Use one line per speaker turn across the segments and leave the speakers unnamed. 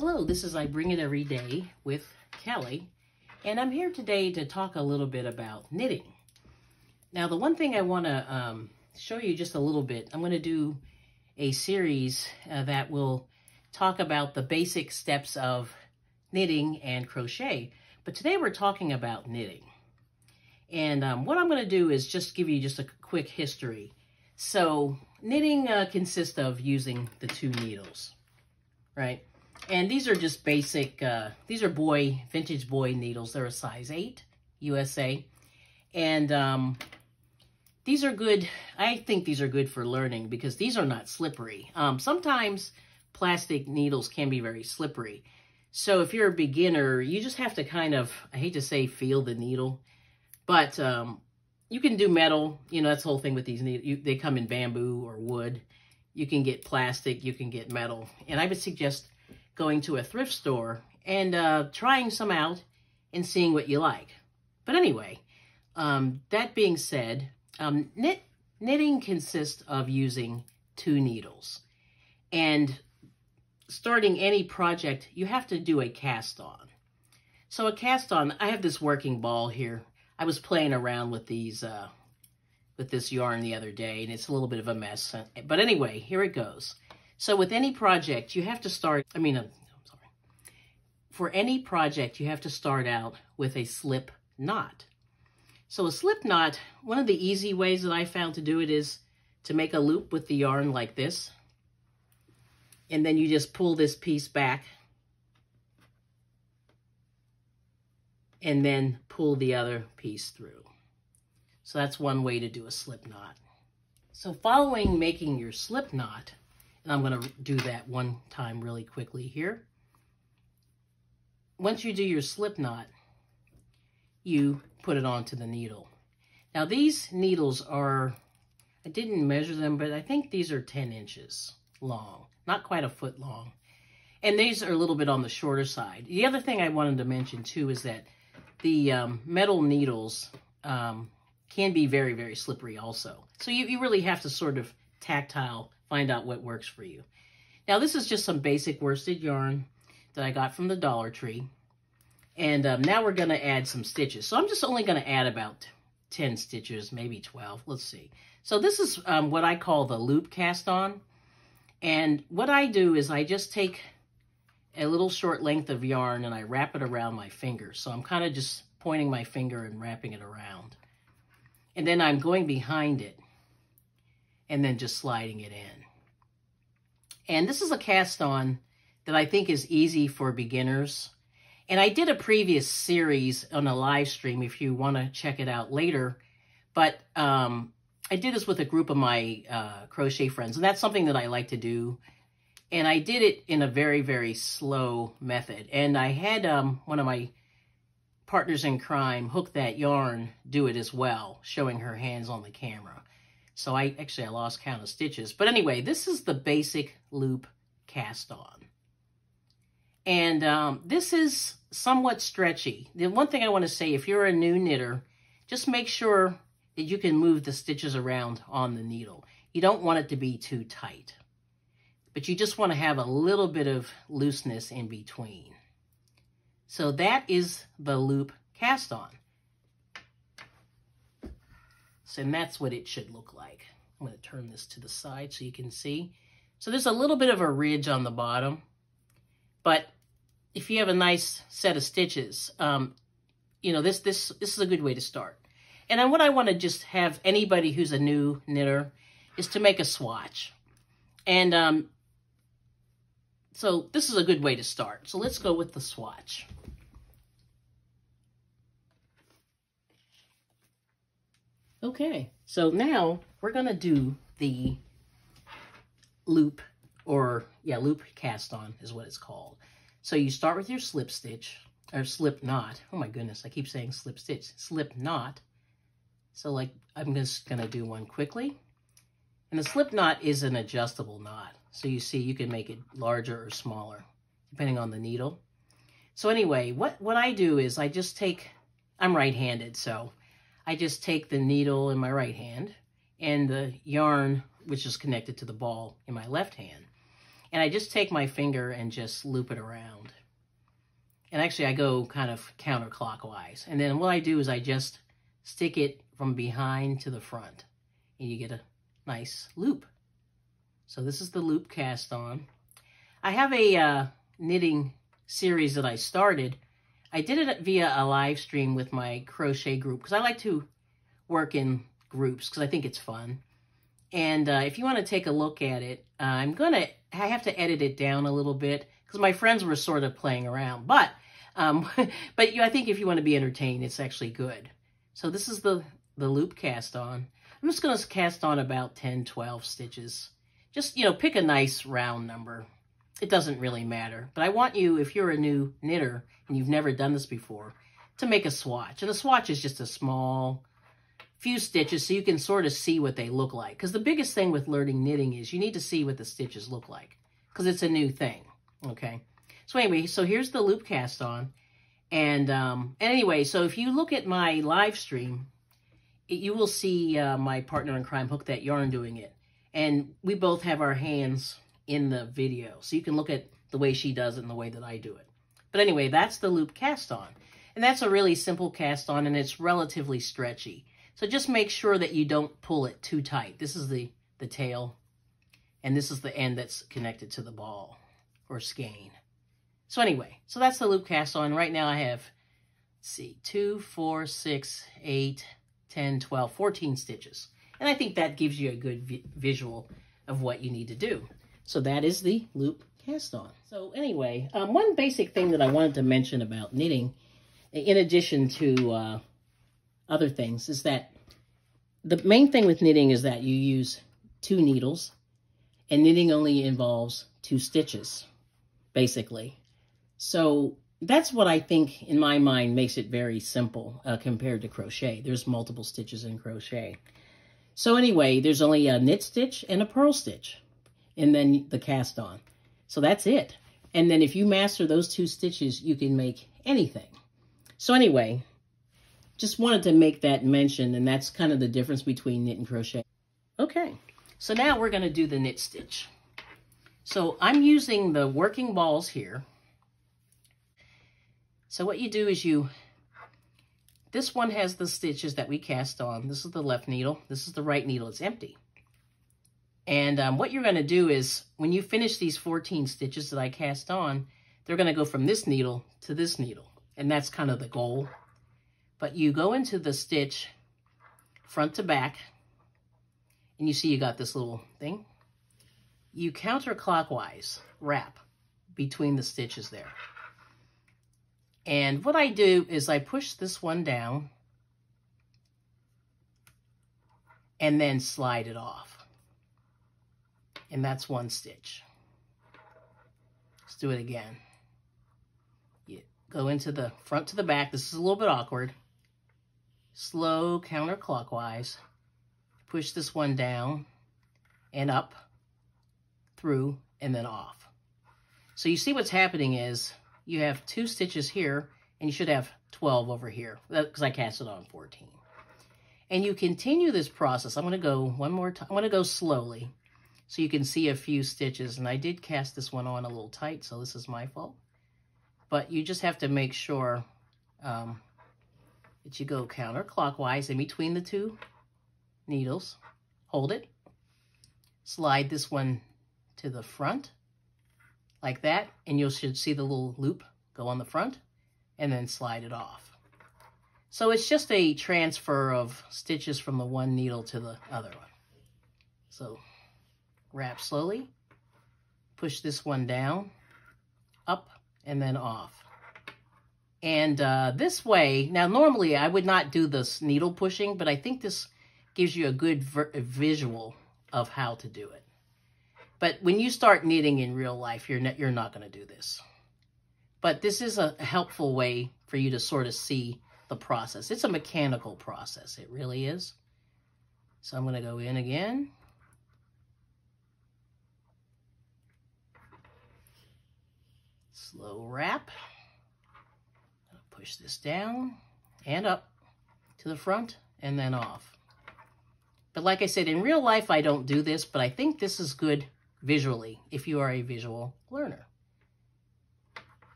Hello, this is I Bring It Every Day with Kelly, and I'm here today to talk a little bit about knitting. Now, the one thing I want to show you just a little bit, I'm going to do a series that will talk about the basic steps of knitting and crochet, but today we're talking about knitting. And what I'm going to do is just give you just a quick history. So knitting consists of using the 2 needles, right? And these are just basic, these are vintage boy needles. They're a size 8 USA. And these are good. I think these are good for learning because these are not slippery. Sometimes plastic needles can be very slippery. So if you're a beginner, you just have to kind of, I hate to say feel the needle, but you can do metal. You know, that's the whole thing with these needles. They come in bamboo or wood. You can get plastic, you can get metal. And I would suggest going to a thrift store and trying some out and seeing what you like. But anyway, that being said, knitting consists of using 2 needles. And starting any project, you have to do a cast on. So a cast on, I have this working ball here. I was playing around with these, with this yarn the other day, and it's a little bit of a mess. But anyway, here it goes. So with any project, you have to start, for any project, you have to start out with a slip knot. So a slip knot, one of the easy ways that I found to do it is to make a loop with the yarn like this. And then you just pull this piece back. And then pull the other piece through. So that's one way to do a slip knot. So following making your slip knot, and I'm going to do that one time really quickly here. Once you do your slip knot, you put it onto the needle. Now these needles are, I didn't measure them, but I think these are 10 inches long, not quite a foot long. And these are a little bit on the shorter side. The other thing I wanted to mention too is that the metal needles can be very, very slippery also. So you really have to sort of tactile, find out what works for you. Now this is just some basic worsted yarn that I got from the Dollar Tree. And now we're going to add some stitches. So I'm just only going to add about 10 stitches, maybe 12. Let's see. So this is what I call the loop cast on. And what I do is I just take a little short length of yarn and I wrap it around my finger. So I'm kind of just pointing my finger and wrapping it around. And then I'm going behind it and then just sliding it in. And this is a cast on that I think is easy for beginners. And I did a previous series on a live stream if you want to check it out later. But I did this with a group of my crochet friends. And that's something that I like to do. And I did it in a very, very slow method. And I had one of my partners in crime hook that yarn, do it as well, showing her hands on the camera. So I lost count of stitches. But anyway, this is the basic loop cast on. And this is somewhat stretchy. The one thing I want to say, if you're a new knitter, just make sure that you can move the stitches around on the needle. You don't want it to be too tight, but you just want to have a little bit of looseness in between. So that is the loop cast on. So and that's what it should look like. I'm going to turn this to the side so you can see. So there's a little bit of a ridge on the bottom, but if you have a nice set of stitches, you know, this is a good way to start. And then what I want to just have anybody who's a new knitter is to make a swatch. And so this is a good way to start. So let's go with the swatch. Okay, so now we're going to do the loop, or loop cast on is what it's called. So you start with your slip stitch, or slip knot. Oh my goodness, I keep saying slip stitch. Slip knot. So like, I'm just going to do one quickly. And the slip knot is an adjustable knot. So you see, you can make it larger or smaller, depending on the needle. So anyway, what I do is I just take, I'm right-handed, so I just take the needle in my right hand and the yarn, which is connected to the ball, in my left hand. And I just take my finger and just loop it around. And actually I go kind of counterclockwise. And then what I do is I just stick it from behind to the front. And you get a nice loop. So this is the loop cast on. I have a knitting series that I started. I did it via a live stream with my crochet group because I like to work in groups because I think it's fun. And if you want to take a look at it, I have to edit it down a little bit because my friends were sort of playing around. But I think if you want to be entertained, it's actually good. So this is the loop cast on. I'm just going to cast on about 10, 12 stitches. Just, pick a nice round number. It doesn't really matter. But I want you, if you're a new knitter and you've never done this before, to make a swatch. And a swatch is just a small few stitches so you can sort of see what they look like. Because the biggest thing with learning knitting is you need to see what the stitches look like. Because it's a new thing. Okay. So anyway, so here's the loop cast on. And anyway, so if you look at my live stream, you will see my partner in crime, Hook That Yarn, doing it. And we both have our hands in the video. So you can look at the way she does it and the way that I do it. But anyway, that's the loop cast on. And that's a really simple cast on, and it's relatively stretchy. So just make sure that you don't pull it too tight. This is the tail, and this is the end that's connected to the ball or skein. So anyway, so that's the loop cast on. Right now I have, let's see, 2, 4, 6, 8, 10, 12, 14 stitches. And I think that gives you a good visual of what you need to do. So that is the loop cast on. So anyway, one basic thing that I wanted to mention about knitting, in addition to other things, is that the main thing with knitting is that you use 2 needles, and knitting only involves 2 stitches, basically. So that's what I think, in my mind, makes it very simple compared to crochet. There's multiple stitches in crochet. So anyway, there's only a knit stitch and a purl stitch, and then the cast on. So that's it. And then if you master those 2 stitches, you can make anything. So anyway, just wanted to make that mention, and that's kind of the difference between knit and crochet. Okay, so now we're going to do the knit stitch. So I'm using the working balls here. So what you do is this one has the stitches that we cast on. This is the left needle. This is the right needle. It's empty. And what you're going to do is, when you finish these 14 stitches that I cast on, they're going to go from this needle to this needle. And that's kind of the goal. But you go into the stitch front to back, and you see you got this little thing. You counterclockwise wrap between the stitches there. And what I do is I push this one down and then slide it off. And that's 1 stitch. Let's do it again. You go into the front to the back. This is a little bit awkward. Slow counterclockwise. Push this one down and up, through, and then off. So you see what's happening is you have 2 stitches here, and you should have 12 over here, because I cast it on 14. And you continue this process. I'm going to go one more time. I'm going to go slowly so you can see a few stitches. And I did cast this one on a little tight, so this is my fault. But you just have to make sure that you go counterclockwise in between the 2 needles. Hold it. Slide this one to the front, like that, and you should see the little loop go on the front, and then slide it off. So it's just a transfer of stitches from the one needle to the other one. So wrap slowly, push this one down, up, and then off. And this way, now normally I would not do this needle pushing, but I think this gives you a good visual of how to do it. But when you start knitting in real life, you're not going to do this. But this is a helpful way for you to sort of see the process. It's a mechanical process. It really is. So I'm going to go in again. Slow wrap. Push this down and up to the front and then off. But like I said, in real life, I don't do this, but I think this is good visually if you are a visual learner.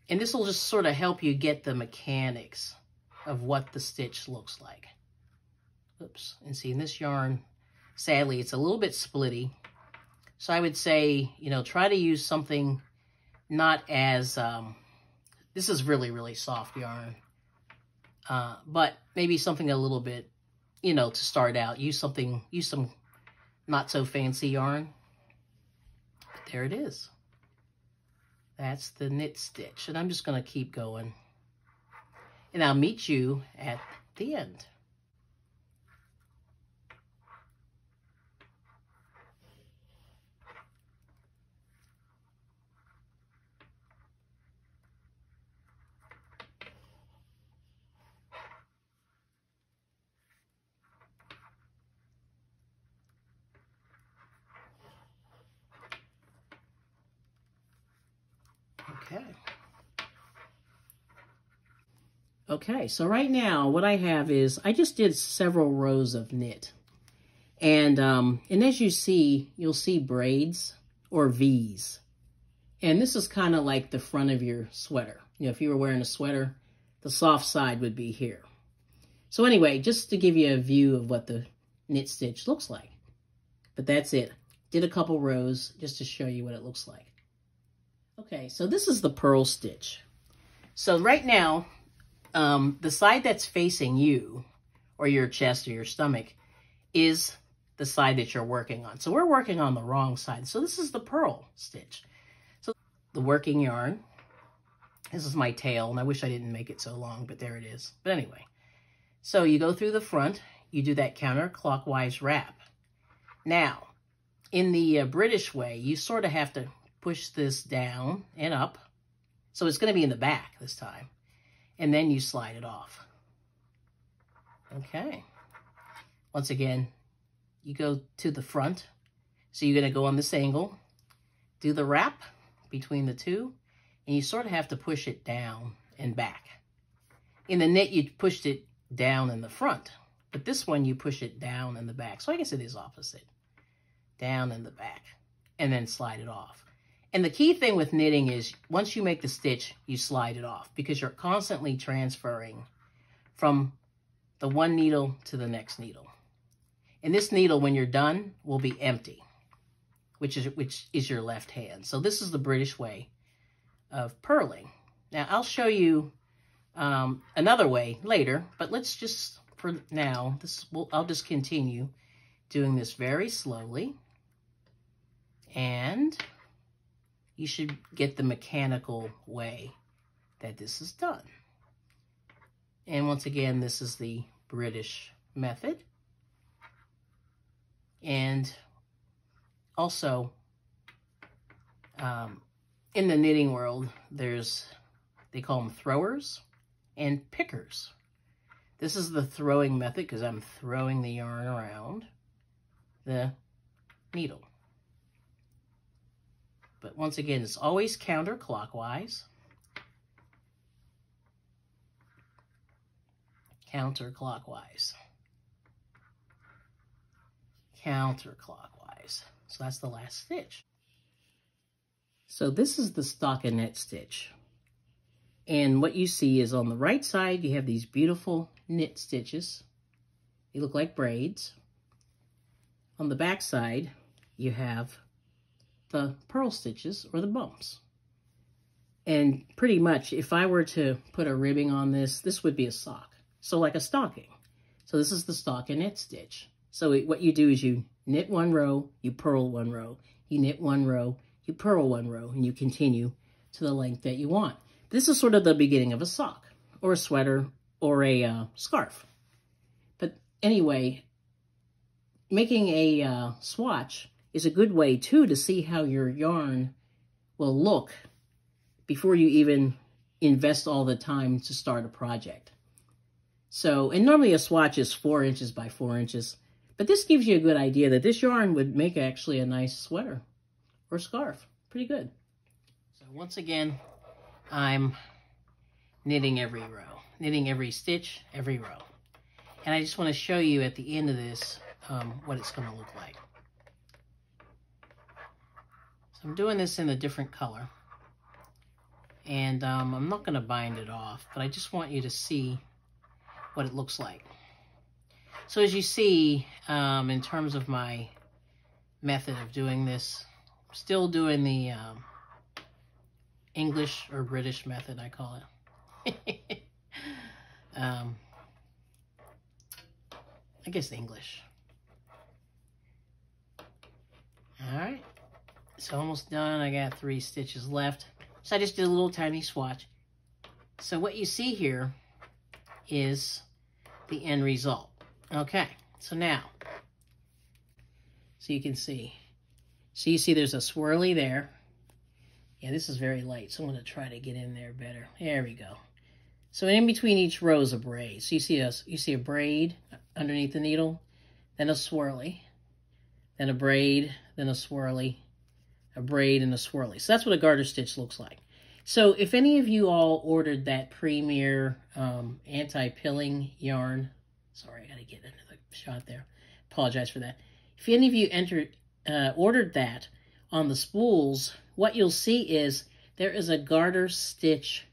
And this will just sort of help you get the mechanics of what the stitch looks like. Oops, and see, in this yarn, sadly, it's a little bit splitty. So I would say, you know, try to use something not as, this is really, really soft yarn. But maybe something a little bit, you know, to start out. Use some not so fancy yarn. But there it is. That's the knit stitch. And I'm just going to keep going. And I'll meet you at the end. Okay, so right now what I have is, I just did several rows of knit. And as you see, you'll see braids or V's. And this is kind of like the front of your sweater. You know, if you were wearing a sweater, the soft side would be here. So anyway, just to give you a view of what the knit stitch looks like. But that's it. Did a couple rows just to show you what it looks like. Okay, so this is the purl stitch. So right now, the side that's facing you, or your chest or your stomach, is the side that you're working on. So we're working on the wrong side. So this is the purl stitch. So the working yarn, this is my tail, and I wish I didn't make it so long, but there it is. But anyway, so you go through the front, you do that counterclockwise wrap. Now, in the British way, you sort of have to push this down and up. So it's going to be in the back this time. And then you slide it off. Okay. Once again, you go to the front. So you're going to go on this angle, do the wrap between the two, and you sort of have to push it down and back. In the knit, you pushed it down in the front, but this one, you push it down in the back. So I guess it is opposite. Down in the back, and then slide it off. And the key thing with knitting is once you make the stitch, you slide it off because you're constantly transferring from the one needle to the next needle. And this needle, when you're done, will be empty, which is your left hand. So this is the British way of purling. Now, I'll show you another way later, but let's just, for now, I'll just continue doing this very slowly. And you should get the mechanical way that this is done. And once again, this is the British method. And also, in the knitting world, they call them throwers and pickers. This is the throwing method because I'm throwing the yarn around the needle. But once again, it's always counterclockwise. Counterclockwise. Counterclockwise. So that's the last stitch. So this is the stockinette stitch. And what you see is on the right side, you have these beautiful knit stitches. They look like braids. On the back side, you have the purl stitches or the bumps. And pretty much, if I were to put a ribbing on this, this would be a sock. So like a stocking. So this is the stockinette stitch. So what you do is you knit one row, you purl one row. You knit one row, you purl one row, and you continue to the length that you want. This is sort of the beginning of a sock or a sweater or a scarf. But anyway, making a swatch is a good way, too, to see how your yarn will look before you even invest all the time to start a project. So, and normally a swatch is 4 inches by 4 inches, but this gives you a good idea that this yarn would make actually a nice sweater or scarf. Pretty good. So once again, I'm knitting every row, knitting every stitch, every row. And I just want to show you at the end of this what it's going to look like. So I'm doing this in a different color. And I'm not going to bind it off, but I just want you to see what it looks like. So as you see, in terms of my method of doing this, I'm still doing the English or British method, I call it. I guess English. All right, so almost done. I got 3 stitches left. So I just did a little tiny swatch. So what you see here is the end result. Okay, so now, so you can see. So you see there's a swirly there. Yeah, this is very light, so I'm going to try to get in there better. There we go. So in between each row is a braid. So you see a braid underneath the needle, then a swirly, then a braid, then a swirly, a braid, and a swirly. So that's what a garter stitch looks like. So if any of you all ordered that Premier anti-pilling yarn, sorry, I got to get into the shot there. Apologize for that. If any of you ordered that on the spools, what you'll see is there is a garter stitch,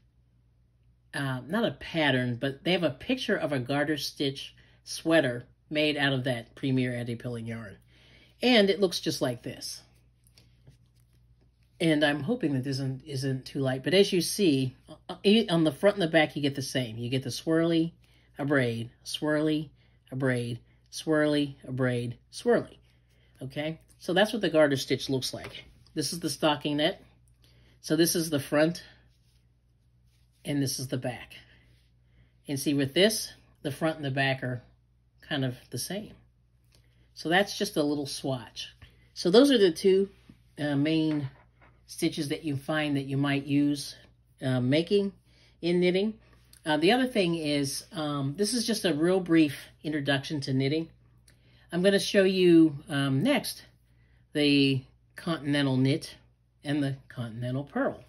not a pattern, but they have a picture of a garter stitch sweater made out of that Premier anti-pilling yarn. And it looks just like this. And I'm hoping that this isn't too light. But as you see, on the front and the back, you get the same. You get the swirly, a braid, swirly, a braid, swirly, a braid, swirly. Okay? So that's what the garter stitch looks like. This is the stockinette. So this is the front, and this is the back. And see, with this, the front and the back are kind of the same. So that's just a little swatch. So those are the 2 main stitches that you find that you might use making in knitting. The other thing is, this is just a real brief introduction to knitting. I'm going to show you next the continental knit and the continental purl.